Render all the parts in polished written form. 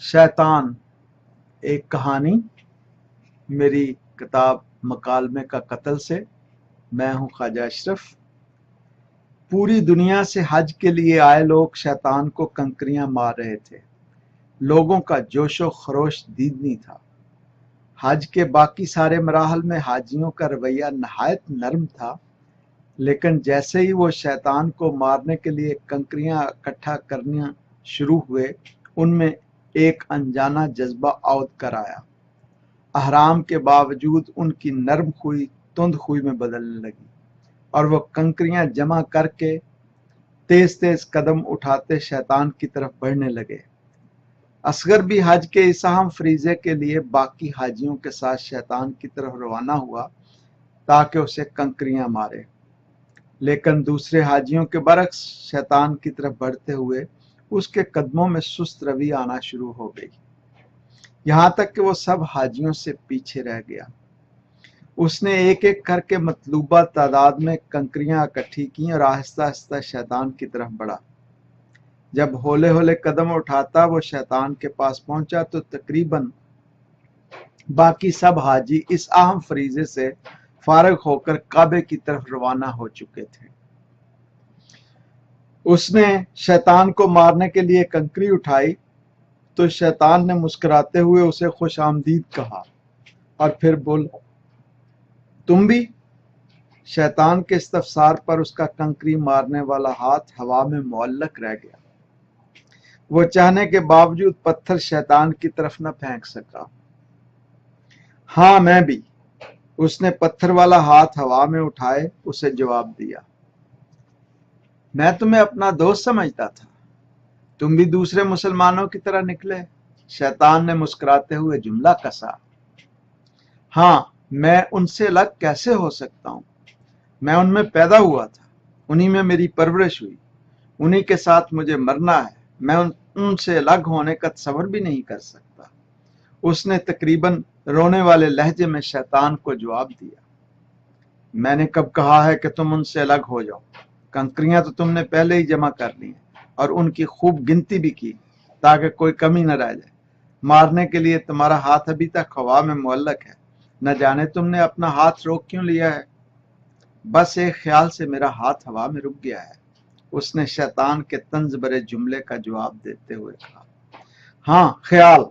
शैतान एक कहानी मेरी किताब मकालमे का कत्ल से। मैं हूं ख्वाजा अशरफ। पूरी दुनिया से हज के लिए आए लोग शैतान को कंकरियां मार रहे थे। लोगों का जोशो खरोश दीदनी था। हज के बाकी सारे मराहल में हाजियों का रवैया नहायत नरम था, लेकिन जैसे ही वो शैतान को मारने के लिए कंकरियां इकट्ठा करना शुरू हुए, उनमें एक अनजाना जज्बा औद कर आया। अहराम के बावजूद उनकी नरम खुई तुंद खुई में बदलने लगी और वो कंकरियां जमा करके तेज तेज कदम उठाते शैतान की तरफ बढ़ने लगे। असगर भी हज के इस अहम फरीजे के लिए बाकी हाजियों के साथ शैतान की तरफ रवाना हुआ ताकि उसे कंकरियां मारे, लेकिन दूसरे हाजियों के बरक्स शैतान की तरफ बढ़ते हुए उसके कदमों में सुस्त रवि आना शुरू हो गई, यहां तक कि वो सब हाजियों से पीछे रह गया। उसने एक एक करके मतलूबा तादाद में कंकरियां इकट्ठी की और आहिस्ता आहिस्ता शैतान की तरफ बढ़ा। जब होले होले कदम उठाता वो शैतान के पास पहुंचा तो तकरीबन बाकी सब हाजी इस अहम फरीजे से फारग होकर काबे की तरफ रवाना हो चुके थे। उसने शैतान को मारने के लिए कंकरी उठाई तो शैतान ने मुस्कुराते हुए उसे खुश आमदीद कहा और फिर बोला, तुम भी? शैतान के इस्तफसार पर उसका कंकरी मारने वाला हाथ हवा में मुअल्लक रह गया। वो चाहने के बावजूद पत्थर शैतान की तरफ न फेंक सका। हाँ, मैं भी। उसने पत्थर वाला हाथ हवा में उठाए उसे जवाब दिया। मैं तुम्हें अपना दोस्त समझता था, तुम भी दूसरे मुसलमानों की तरह निकले। शैतान ने मुस्कुराते हुए जुमला कसा। हाँ, मैं उनसे अलग कैसे हो सकता हूं? मैं उनमें पैदा हुआ था, उन्हीं में मेरी परवरिश हुई, उन्हीं के साथ मुझे मरना है। मैं उनसे अलग होने का तसव्वुर भी नहीं कर सकता। उसने तकरीबन रोने वाले लहजे में शैतान को जवाब दिया। मैंने कब कहा है कि तुम उनसे अलग हो जाओ? कंकरियां तो तुमने पहले ही जमा कर ली हैं और उनकी खूब गिनती भी की ताकि कोई कमी न रह जाए। मारने के लिए तुम्हारा हाथ अभी तक हवा में मुअल्लक है। न जाने तुमने अपना हाथ रोक क्यों लिया है? बस एक ख्याल से मेरा हाथ हवा में रुक गया है, उसने शैतान के तंज भरे जुमले का जवाब देते हुए कहा। हाँ, ख्याल।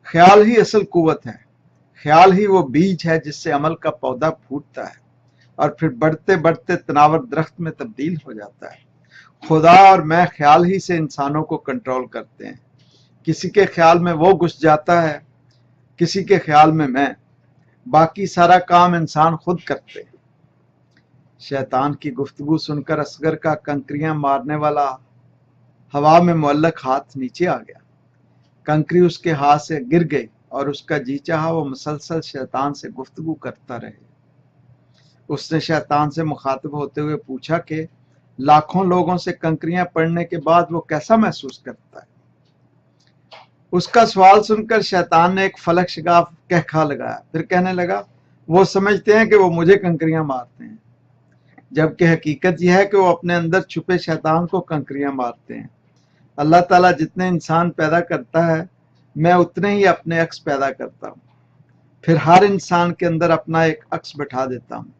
ख्याल ही असल कुव्वत है। ख्याल ही वो बीज है जिससे अमल का पौधा फूटता है और फिर बढ़ते बढ़ते तनावर दरख्त में तब्दील हो जाता है। खुदा और मैं ख्याल ही से इंसानों को कंट्रोल करते हैं। किसी के ख्याल में वो घुस जाता है, किसी के ख्याल में मैं। बाकी सारा काम इंसान खुद करते हैं। शैतान की गुफ्तगू सुनकर असगर का कंकरियां मारने वाला हवा में मुअल्लक हाथ नीचे आ गया। कंकरी उसके हाथ से गिर गई और उसका जी चाहा वो मुसलसल शैतान से गुफ्तगू करता रहे। उसने शैतान से मुखातिब होते हुए पूछा कि लाखों लोगों से कंकरियां पड़ने के बाद वो कैसा महसूस करता है? उसका सवाल सुनकर शैतान ने एक फलक शिगाफ कहखा लगाया, फिर कहने लगा, वो समझते हैं कि वो मुझे कंकरियां मारते हैं, जबकि हकीकत यह है कि वो अपने अंदर छुपे शैतान को कंकरियां मारते हैं। अल्लाह ताला जितने इंसान पैदा करता है, मैं उतने ही अपने अक्स पैदा करता हूँ। फिर हर इंसान के अंदर अपना एक अक्स बैठा देता हूँ।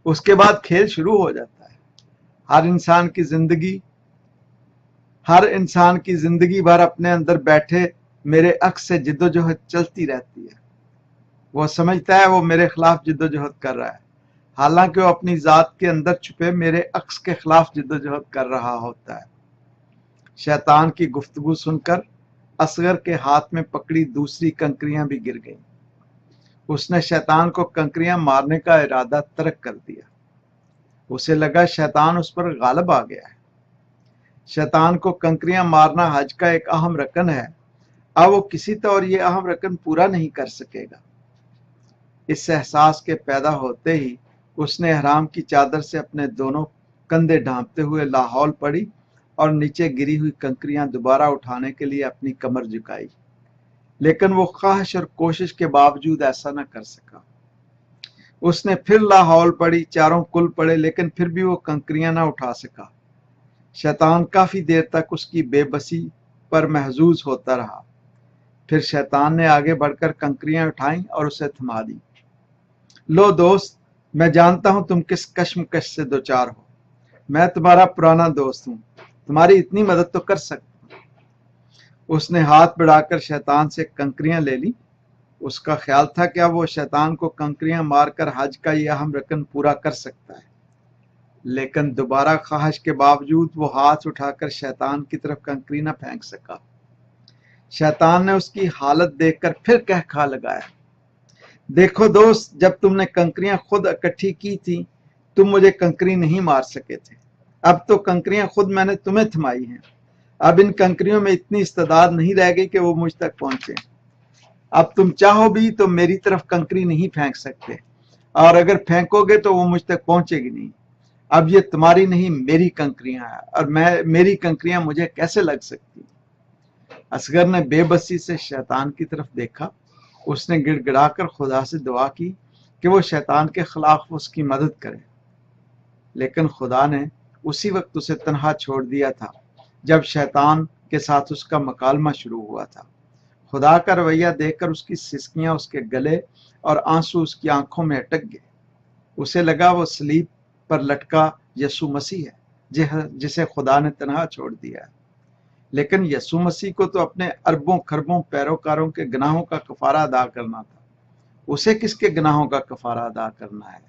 उसके बाद खेल शुरू हो जाता है। हर इंसान की जिंदगी भर अपने अंदर बैठे मेरे अक्स से जिद्दोजहद चलती रहती है। वो समझता है वो मेरे खिलाफ जिद्दोजहद कर रहा है, हालांकि वो अपनी जात के अंदर छुपे मेरे अक्स के खिलाफ जिद्दोजहद कर रहा होता है। शैतान की गुफ्तगू सुनकर असगर के हाथ में पकड़ी दूसरी कंकरियां भी गिर गईं। उसने शैतान को कंकरियां मारने का इरादा तर्क कर दिया। उसे लगा शैतान उस पर गालिब आ गया है। शैतान को कंकरियां मारना हज का एक अहम रकन है। अब वो किसी तौर ये अहम रकन पूरा नहीं कर सकेगा। इस एहसास के पैदा होते ही उसने हराम की चादर से अपने दोनों कंधे ढांपते हुए लाहौल पड़ी और नीचे गिरी हुई कंकरियां दोबारा उठाने के लिए अपनी कमर झुकाई, लेकिन वो ख्वाहिश और कोशिश के बावजूद ऐसा न कर सका। उसने फिर लाहौल पड़ी, चारों कुल पड़े, लेकिन फिर भी वो कंकरियां न उठा सका। शैतान काफी देर तक उसकी बेबसी पर महजूज होता रहा। फिर शैतान ने आगे बढ़कर कंकरियां उठाई और उसे थमा दी। लो दोस्त, मैं जानता हूं तुम किस कश्मकश से दो चार हो। मैं तुम्हारा पुराना दोस्त हूं, तुम्हारी इतनी मदद तो कर सकता हूं। उसने हाथ बढ़ाकर शैतान से कंकरियां ले ली। उसका ख्याल था क्या वो शैतान को कंकरियां मारकर हज का यह अहम रकन पूरा कर सकता है, लेकिन दोबारा ख्वाहिश के बावजूद वो हाथ उठाकर शैतान की तरफ कंकरी न फेंक सका। शैतान ने उसकी हालत देखकर फिर कहखा लगाया, देखो दोस्त, जब तुमने कंकरियां खुद इकट्ठी की थी तुम मुझे कंकरी नहीं मार सके थे। अब तो कंकरियां खुद मैंने तुम्हें थमाई हैं। अब इन कंकरियों में इतनी इस्तेदाद नहीं रह गई कि वो मुझ तक पहुंचे। अब तुम चाहो भी तो मेरी तरफ कंकरी नहीं फेंक सकते, और अगर फेंकोगे तो वो मुझ तक पहुंचेगी नहीं। अब ये तुम्हारी नहीं मेरी कंकरियां हैं, और मेरी कंकरियां मुझे कैसे लग सकती। असगर ने बेबसी से शैतान की तरफ देखा। उसने गिड़गिड़ाकर खुदा से दुआ की कि वो शैतान के खिलाफ उसकी मदद करे, लेकिन खुदा ने उसी वक्त उसे तन्हा छोड़ दिया था जब शैतान के साथ उसका मुकालमा शुरू हुआ था। खुदा का रवैया देखकर उसकी सिसकियां उसके गले और आंसू उसकी आंखों में अटक गए। उसे लगा वो सलीब पर लटका यसु मसीह है जिसे खुदा ने तन्हा छोड़ दिया है। लेकिन यसु मसीह को तो अपने अरबों खरबों पैरोकारों के गुनाहों का कफारा अदा करना था। उसे किसके गुनाहों का कफारा अदा करना है।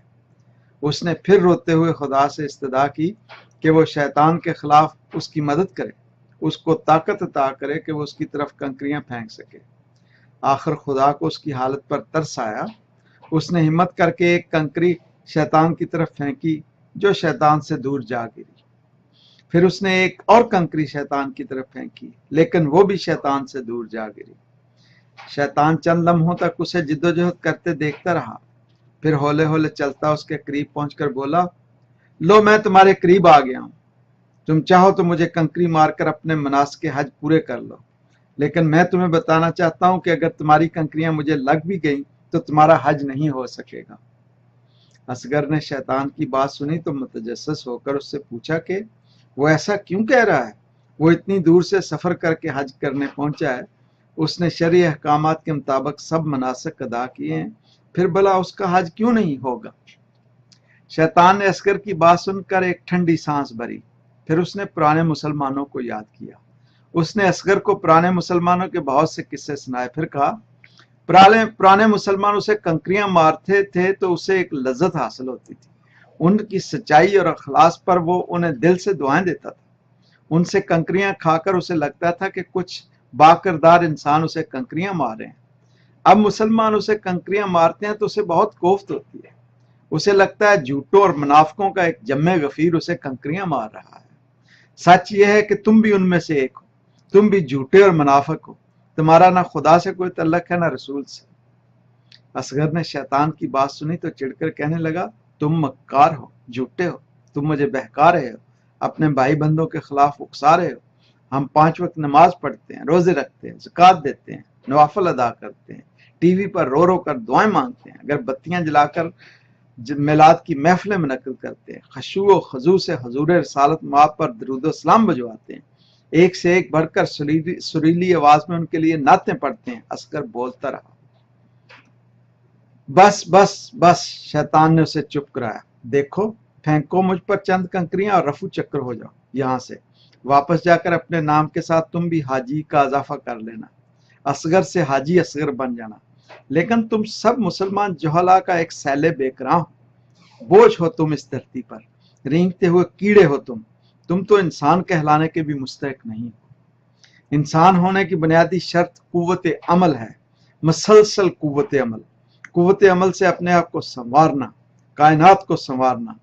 उसने फिर रोते हुए खुदा से इस्तदा की कि वो शैतान के खिलाफ उसकी मदद करे, उसको ताकत अता करे कि वो उसकी तरफ कंकरियां फेंक सके। आखिर खुदा को उसकी हालत पर तरस आया। उसने हिम्मत करके एक कंकरी शैतान की तरफ फेंकी जो शैतान से दूर जा गिरी। फिर उसने एक और कंकरी शैतान की तरफ फेंकी, लेकिन वो भी शैतान से दूर जा गिरी। शैतान चंद लम्हों तक उसे जिद्दोजहद करते देखता रहा। फिर हौले हौले चलता उसके करीब पहुंचकर बोला, लो मैं तुम्हारे करीब आ गया हूं। तुम चाहो तो मुझे कंकरी मारकर अपने मनासके हज पूरे कर लो, लेकिन मैं तुम्हें बताना चाहता हूं कि अगर तुम्हारी कंकरियां मुझे लग भी गई तो तुम्हारा हज नहीं हो सकेगा। असगर ने शैतान की बात सुनी तो मुतजस्सिस होकर उससे पूछा कि वो ऐसा क्यों कह रहा है। वो इतनी दूर से सफर करके हज करने पहुंचा है, उसने शरई अहकामात के मुताबिक सब मनासिक अदा किए हैं, फिर भला उसका हज क्यों नहीं होगा। शैतान ने असगर की बात सुनकर एक ठंडी सांस भरी। फिर उसने पुराने मुसलमानों को याद किया। उसने असगर को पुराने मुसलमानों के बहुत से किस्से सुनाए। फिर कहा, पुराने मुसलमान उसे कंकरियां मारते थे तो उसे एक लज्जत हासिल होती थी। उनकी सच्चाई और अखलास पर वो उन्हें दिल से दुआएं देता था। उनसे कंकरियां खाकर उसे लगता था कि कुछ बाकिरदार इंसान उसे कंकरियां मार रहे हैं। अब मुसलमान उसे कंकरियां मारते हैं तो उसे बहुत कोफ्त होती है। उसे लगता है झूठों और मुनाफिकों का एक जम्मे गफीर उसे कंकरियां मार रहा है। सच यह है कि तुम भी उनमें से एक हो। तुम भी झूठे और मुनाफिक हो। तुम्हारा ना खुदा से कोई तल्लक है ना रसूल से। असगर ने शैतान की बात सुनी तो चिढ़कर कहने लगा, तुम मक्कार हो, झूठे हो, तुम मुझे बहका रहे हो, अपने भाई बंधों के खिलाफ उकसा रहे हो। हम 5 वक्त नमाज पढ़ते हैं, रोजे रखते हैं, ज़कात देते हैं, नवाफिल अदा करते हैं, टीवी पर रो रो कर दुआएं मांगते हैं, अगर बत्तियां जलाकर मिलाद की महफिलें मुनक्किद करते हैं, खशू व खजू से हजूर रसालत माप पर दरूद सलाम बजवाते हैं, एक से एक बढ़कर सुरीली आवाज में उनके लिए नातें पढ़ते हैं। असगर बोलता रहा। बस बस बस, शैतान ने उसे चुप कराया। देखो, फेंको मुझ पर चंद कंकरियां और रफू चक्कर हो जाओ। यहां से वापस जाकर अपने नाम के साथ तुम भी हाजी का इजाफा कर लेना, असगर से हाजी असगर बन जाना। लेकिन तुम सब मुसलमान जोहला का एक सैले बेकरां हो। बोझ हो तुम इस धरती पर, रेंगते हुए कीड़े हो तुम तो इंसान कहलाने के भी मुस्तहिक नहीं हो। इंसान होने की बुनियादी शर्त कुव्वत अमल है, मसलसल कुव्वत अमल। कुव्वत अमल से अपने आप को संवारना, कायनात को संवारना,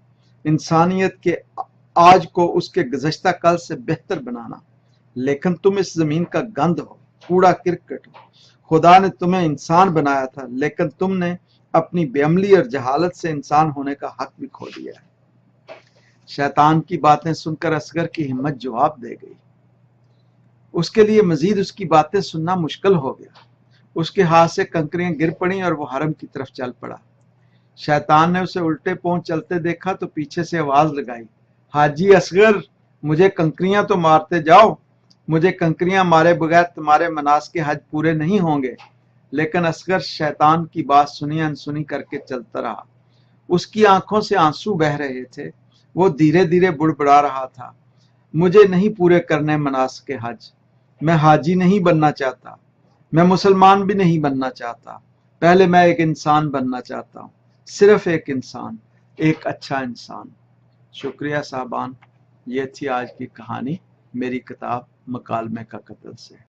इंसानियत के आज को उसके गुज़श्ता कल से बेहतर बनाना। लेकिन तुम इस जमीन का गंद हो, कूड़ा किरकट हो। खुदा ने तुम्हें इंसान बनाया था, लेकिन तुमने अपनी बेअमली और जहालत से इंसान होने का हक भी खो दिया है। शैतान की बातें सुनकर असगर की हिम्मत जवाब दे गई। उसके लिए मजीद उसकी बातें सुनना मुश्किल हो गया। उसके हाथ से कंकरियां गिर पड़ी और वो हरम की तरफ चल पड़ा। शैतान ने उसे उल्टे पांव चलते देखा तो पीछे से आवाज लगाई, हाजी असगर, मुझे कंकरियां तो मारते जाओ। मुझे कंकरियां मारे बगैर तुम्हारे मनास के हज पूरे नहीं होंगे। लेकिन असगर शैतान की बात सुनी अनसुनी करके चलता रहा। उसकी आंखों से आंसू बह रहे थे। वो धीरे धीरे बुड़बुड़ा रहा था, मुझे नहीं पूरे करने मनास के हज। मैं हाजी नहीं बनना चाहता, मैं मुसलमान भी नहीं बनना चाहता। पहले मैं एक इंसान बनना चाहता हूँ, सिर्फ एक इंसान, एक अच्छा इंसान। शुक्रिया साहबान, ये थी आज की कहानी मेरी किताब मकालमे का कत्ल से।